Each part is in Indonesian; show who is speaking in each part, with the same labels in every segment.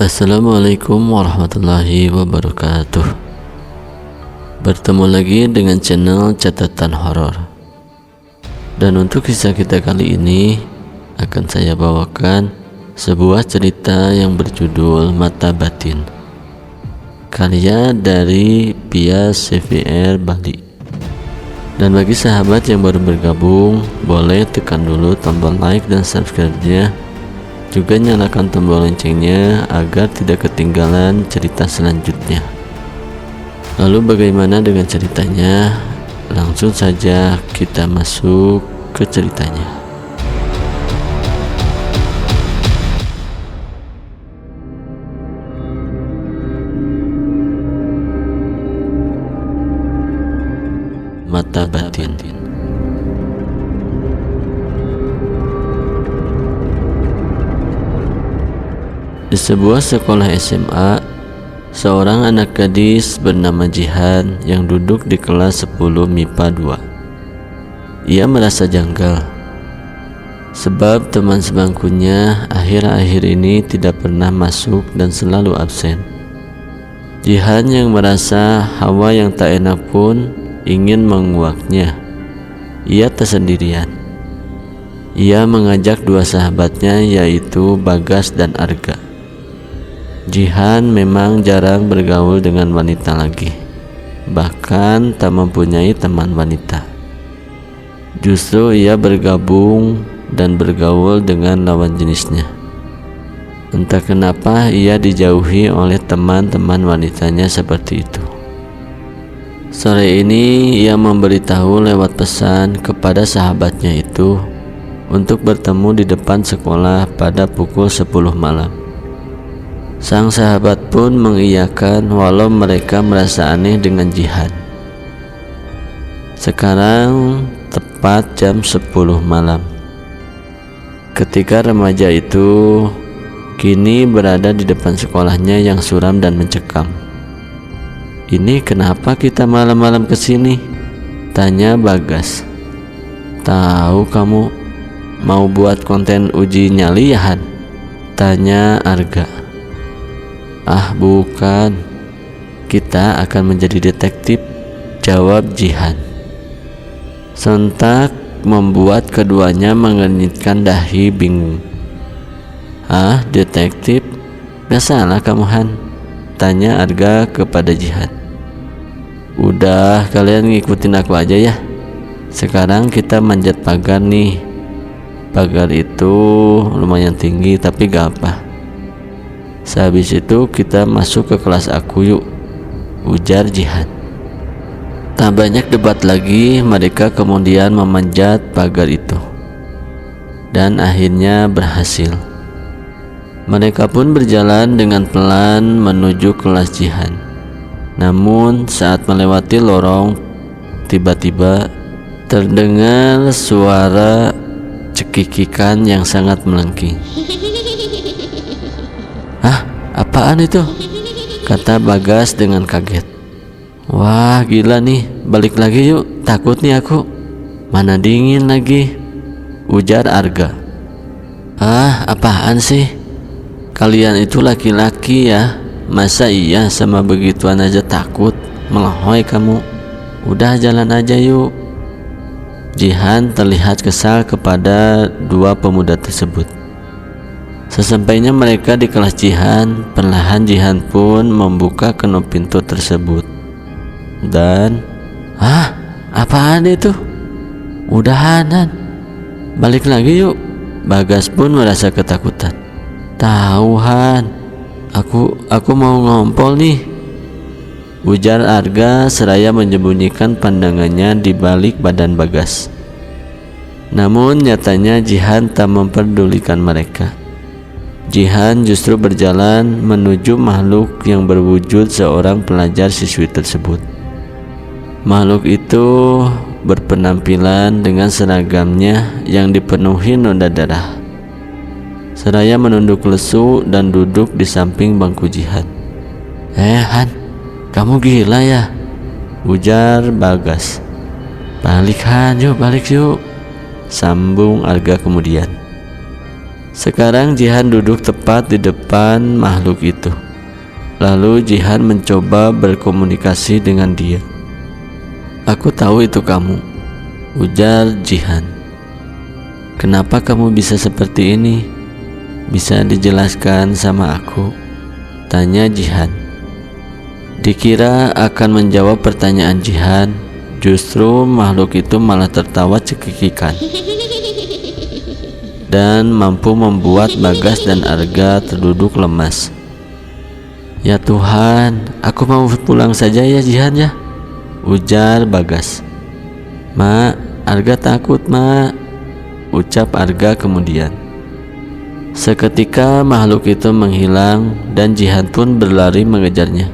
Speaker 1: Assalamualaikum warahmatullahi wabarakatuh. Bertemu lagi dengan channel Catatan Horor. Dan untuk kisah kita kali ini akan saya bawakan sebuah cerita yang berjudul Mata Batin, karya dari Pia CVR Bali. Dan bagi sahabat yang baru bergabung, boleh tekan dulu tombol like dan subscribe-nya, juga nyalakan tombol loncengnya agar tidak ketinggalan cerita selanjutnya. Lalu bagaimana dengan ceritanya? Langsung saja kita masuk ke ceritanya. Mata Batin. Di sebuah sekolah SMA, seorang anak gadis bernama Jihan yang duduk di kelas 10 MIPA 2. Ia merasa janggal sebab teman sebangkunya akhir-akhir ini tidak pernah masuk dan selalu absen. Jihan yang merasa hawa yang tak enak pun ingin menguaknya. Ia tak sendirian. Ia mengajak dua sahabatnya, yaitu Bagas dan Arga. Jihan memang jarang bergaul dengan wanita lagi, bahkan tak mempunyai teman wanita. Justru ia bergabung dan bergaul dengan lawan jenisnya. Entah kenapa ia dijauhi oleh teman-teman wanitanya seperti itu. Sore ini ia memberitahu lewat pesan kepada sahabatnya itu untuk bertemu di depan sekolah pada pukul 10 malam. Sang sahabat pun mengiyakan walau mereka merasa aneh dengan Jihan. Sekarang tepat jam 10 malam. Ketika remaja itu kini berada di depan sekolahnya yang suram dan mencekam. "Ini kenapa kita malam-malam kesini?" tanya Bagas. "Tahu kamu mau buat konten uji nyali ya, Han?" tanya Arga. "Ah bukan, kita akan menjadi detektif," jawab Jihan. Sontak membuat keduanya mengernyitkan dahi bingung. "Ah, detektif? Gak salah kamu, Han?" tanya Arga kepada Jihan. "Udah, kalian ngikutin aku aja ya. Sekarang kita manjat pagar nih. Pagar itu lumayan tinggi tapi gak apa. Sehabis itu kita masuk ke kelas aku yuk," ujar Jihan. Tak banyak debat lagi, mereka kemudian memanjat pagar itu dan akhirnya berhasil. Mereka pun berjalan dengan pelan menuju kelas Jihan. Namun saat melewati lorong, tiba-tiba terdengar suara cekikikan yang sangat melengking. "Hah, apaan itu?" kata Bagas dengan kaget. "Wah gila nih, balik lagi yuk, takut nih aku. Mana dingin lagi," ujar Arga. "Ah, apaan sih? Kalian itu laki-laki ya, masa iya sama begituan aja takut? Melehoi kamu. Udah jalan aja yuk." Jihan terlihat kesal kepada dua pemuda tersebut. Sesampainya mereka di kelas Jihan, perlahan Jihan pun membuka kenop pintu tersebut. Dan, "Ah, apaan itu? Udahan, balik lagi yuk." Bagas pun merasa ketakutan. "Tahu, Han, aku mau ngompol nih," ujar Arga seraya menyembunyikan pandangannya di balik badan Bagas. Namun nyatanya Jihan tak memperdulikan mereka. Jihan justru berjalan menuju makhluk yang berwujud seorang pelajar siswi tersebut. Makhluk itu berpenampilan dengan seragamnya yang dipenuhi noda darah. Seraya menunduk lesu dan duduk di samping bangku Jihan. Han, kamu gila ya?" ujar Bagas. "Balik Han, yuk balik yuk," sambung Arga kemudian. Sekarang Jihan duduk tepat di depan makhluk itu. Lalu Jihan mencoba berkomunikasi dengan dia. "Aku tahu itu kamu," ujar Jihan. "Kenapa kamu bisa seperti ini? Bisa dijelaskan sama aku?" tanya Jihan. Dikira akan menjawab pertanyaan Jihan, justru makhluk itu malah tertawa cekikikan dan mampu membuat Bagas dan Arga terduduk lemas. "Ya Tuhan, aku mau pulang saja ya Jihan ya," ujar Bagas. "Mak, Arga takut mak," ucap Arga kemudian. Seketika makhluk itu menghilang dan Jihan pun berlari mengejarnya.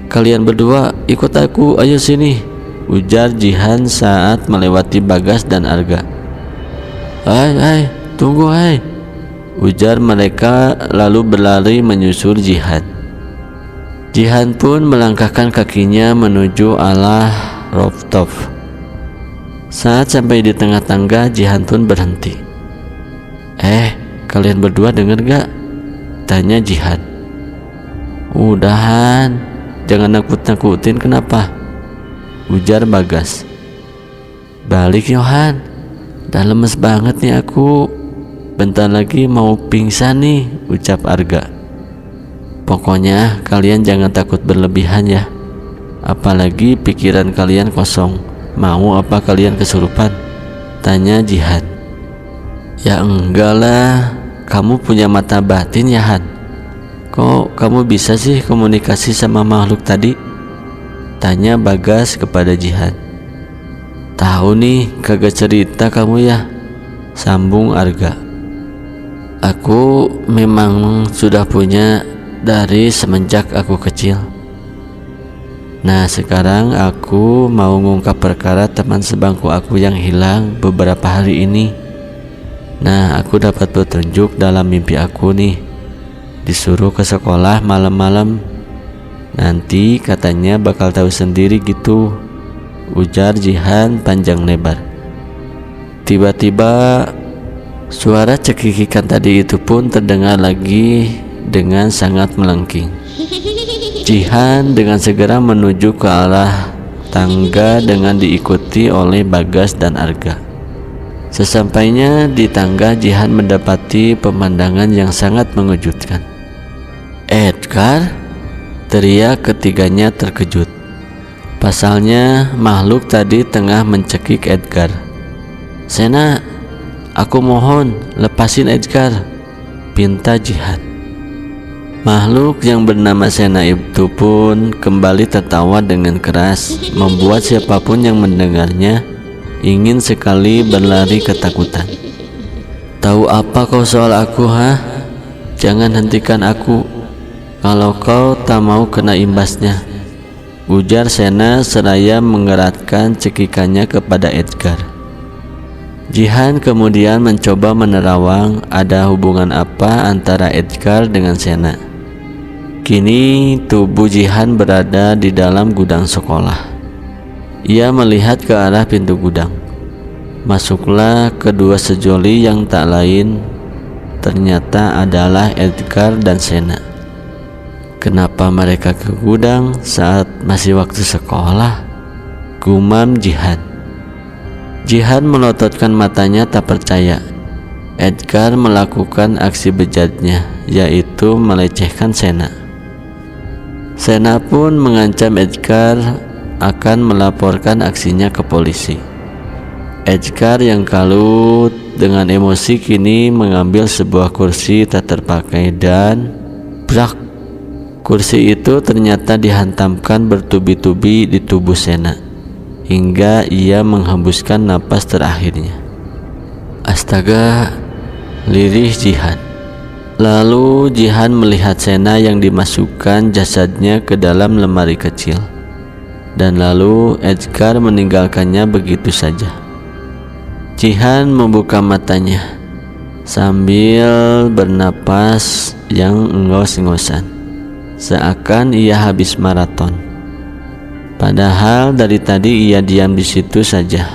Speaker 1: "Kalian berdua ikut aku, ayo sini," ujar Jihan saat melewati Bagas dan Arga. Hai, tunggu hai," ujar mereka lalu berlari menyusul Jihan. Jihan pun melangkahkan kakinya menuju arah rooftop. Saat sampai di tengah tangga, Jihan pun berhenti. Kalian berdua dengar gak?" tanya Jihan. "Udahan, jangan nakut-nakutin kenapa?" ujar Bagas. "Balik Yohan, udah lemes banget nih aku, bentar lagi mau pingsan nih," ucap Arga. "Pokoknya kalian jangan takut berlebihan ya, apalagi pikiran kalian kosong. Mau apa kalian kesurupan?" tanya Jihan. "Ya enggak lah, kamu punya mata batin ya Han? Kok kamu bisa sih komunikasi sama makhluk tadi?" tanya Bagas kepada Jihan. "Tahu nih, kagak cerita kamu ya," sambung Arga. "Aku memang sudah punya dari semenjak aku kecil. Nah sekarang aku mau ngungkap perkara teman sebangku aku yang hilang beberapa hari ini. Nah aku dapat petunjuk dalam mimpi aku nih, disuruh ke sekolah malam-malam. Nanti katanya bakal tahu sendiri gitu," ujar Jihan panjang lebar. Tiba-tiba suara cekikikan tadi itu pun terdengar lagi dengan sangat melengking. Jihan dengan segera menuju ke arah tangga dengan diikuti oleh Bagas dan Arga. Sesampainya di tangga, Jihan mendapati pemandangan yang sangat mengejutkan. "Edgar!" teriak ketiganya terkejut. Pasalnya makhluk tadi tengah mencekik Edgar. "Sena, aku mohon lepasin Edgar," pinta Jihan. Makhluk yang bernama Sena itu pun kembali tertawa dengan keras, membuat siapapun yang mendengarnya ingin sekali berlari ketakutan. "Tahu apa kau soal aku, ha? Jangan hentikan aku kalau kau tak mau kena imbasnya," ujar Sena seraya mengeratkan cekikannya kepada Edgar. Jihan kemudian mencoba menerawang ada hubungan apa antara Edgar dengan Sena. Kini tubuh Jihan berada di dalam gudang sekolah. Ia melihat ke arah pintu gudang. Masuklah kedua sejoli yang tak lain ternyata adalah Edgar dan Sena. Kenapa mereka ke gudang saat masih waktu sekolah? Gumam Jihan. Jihan melototkan matanya tak percaya. Edgar melakukan aksi bejatnya, yaitu melecehkan Sena. Sena pun mengancam Edgar akan melaporkan aksinya ke polisi. Edgar yang kalut dengan emosi kini mengambil sebuah kursi tak terpakai dan brak, kursi itu ternyata dihantamkan bertubi-tubi di tubuh Sena hingga ia menghembuskan napas terakhirnya. "Astaga," lirih Jihan. Lalu Jihan melihat Sena yang dimasukkan jasadnya ke dalam lemari kecil, dan lalu Edgar meninggalkannya begitu saja. Jihan membuka matanya sambil bernapas yang engos-engosan, seakan ia habis maraton. Padahal dari tadi ia diam di situ saja.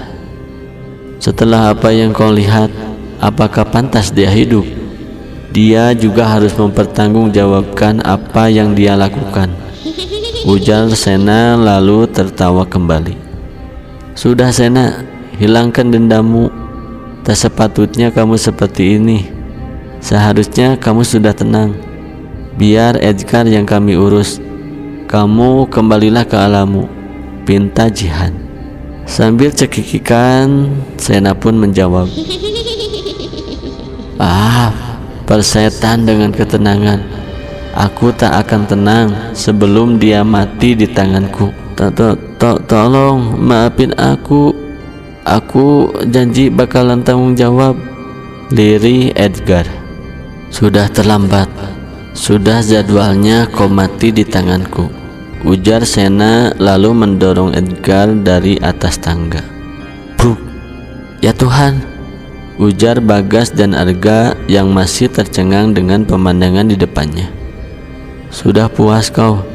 Speaker 1: "Setelah apa yang kau lihat?" apakah pantas dia hidup? Dia juga harus mempertanggungjawabkan apa yang dia lakukan. Ujar Sena lalu tertawa kembali. Sudah Sena, hilangkan dendammu. Tak sepatutnya kamu seperti ini. Seharusnya kamu sudah tenang. Biar Edgar yang kami urus. Kamu kembalilah ke alammu, pinta Jihan. Sambil cekikikan, Sena pun menjawab, persetan dengan ketenangan. Aku tak akan tenang sebelum dia mati di tanganku. Tolong maafin aku. Aku janji bakalan tanggung jawab. Lirih Edgar. Sudah terlambat. Sudah jadwalnya kau mati di tanganku. Ujar Sena lalu mendorong Edgar dari atas tangga. Bruk. Ya Tuhan, ujar Bagas dan Arga yang masih tercengang dengan pemandangan di depannya. Sudah puas kau.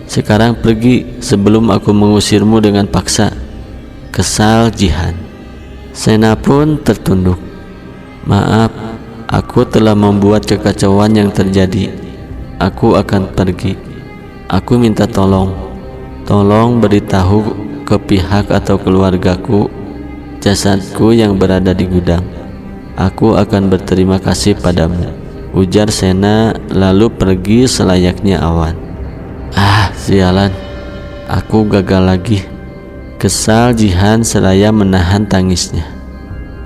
Speaker 1: Sekarang pergi sebelum aku mengusirmu dengan paksa. Kesal Jihan. Sena pun tertunduk. Maaf, aku telah membuat kekacauan yang terjadi. Aku akan pergi. Aku minta tolong beritahu ke pihak atau keluargaku jasadku yang berada di gudang. Aku akan berterima kasih padamu, ujar Sena lalu pergi selayaknya awan. Sialan, aku gagal lagi. Kesal Jihan seraya menahan tangisnya.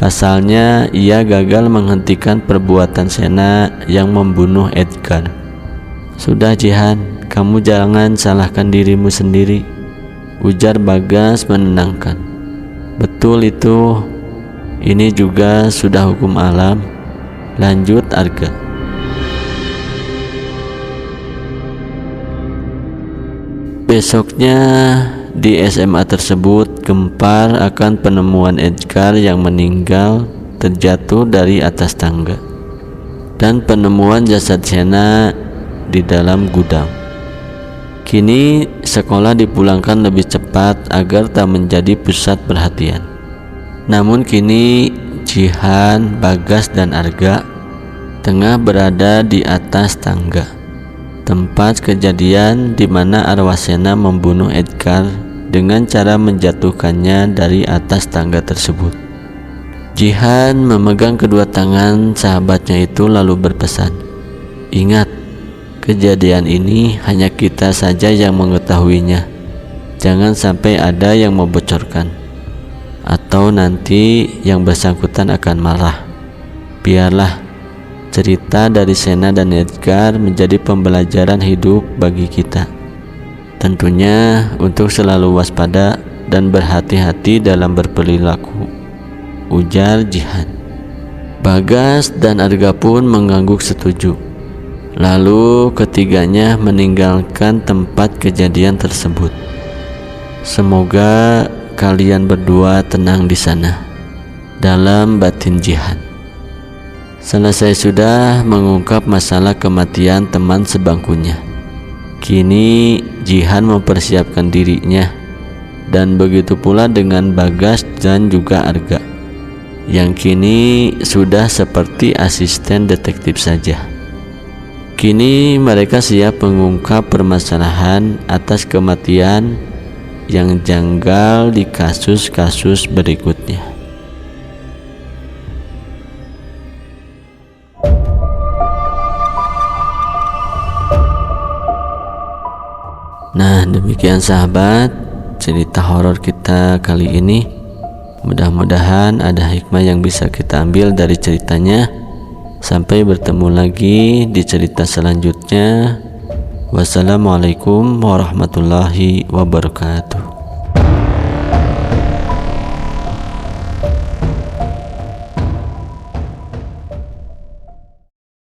Speaker 1: Pasalnya ia gagal menghentikan perbuatan Sena yang membunuh Edgar. Sudah Jihan, kamu jangan salahkan dirimu sendiri, ujar Bagas menenangkan. Betul itu, ini juga sudah hukum alam, lanjut Arga. Besoknya di SMA tersebut gempar akan penemuan Edgar yang meninggal terjatuh dari atas tangga dan penemuan jasad Sena di dalam gudang. Kini sekolah dipulangkan lebih cepat agar tak menjadi pusat perhatian. Namun kini Jihan, Bagas dan Arga tengah berada di atas tangga, tempat kejadian di mana arwah Sena membunuh Edgar dengan cara menjatuhkannya dari atas tangga tersebut. Jihan memegang kedua tangan sahabatnya itu lalu berpesan, ingat, kejadian ini hanya kita saja yang mengetahuinya. Jangan sampai ada yang membocorkan, atau nanti yang bersangkutan akan marah. Biarlah cerita dari Sena dan Edgar menjadi pembelajaran hidup bagi kita. Tentunya untuk selalu waspada dan berhati-hati dalam berperilaku, ujar Jihan. Bagas dan Arga pun mengangguk setuju. Lalu ketiganya meninggalkan tempat kejadian tersebut. Semoga kalian berdua tenang di sana, dalam batin Jihan. Selesai sudah mengungkap masalah kematian teman sebangkunya. Kini Jihan mempersiapkan dirinya, dan begitu pula dengan Bagas dan juga Arga, yang kini sudah seperti asisten detektif saja. Kini mereka siap mengungkap permasalahan atas kematian yang janggal di kasus-kasus berikutnya. Nah, demikian sahabat cerita horor kita kali ini. Mudah-mudahan ada hikmah yang bisa kita ambil dari ceritanya. Sampai bertemu lagi di cerita selanjutnya. Wassalamualaikum warahmatullahi wabarakatuh.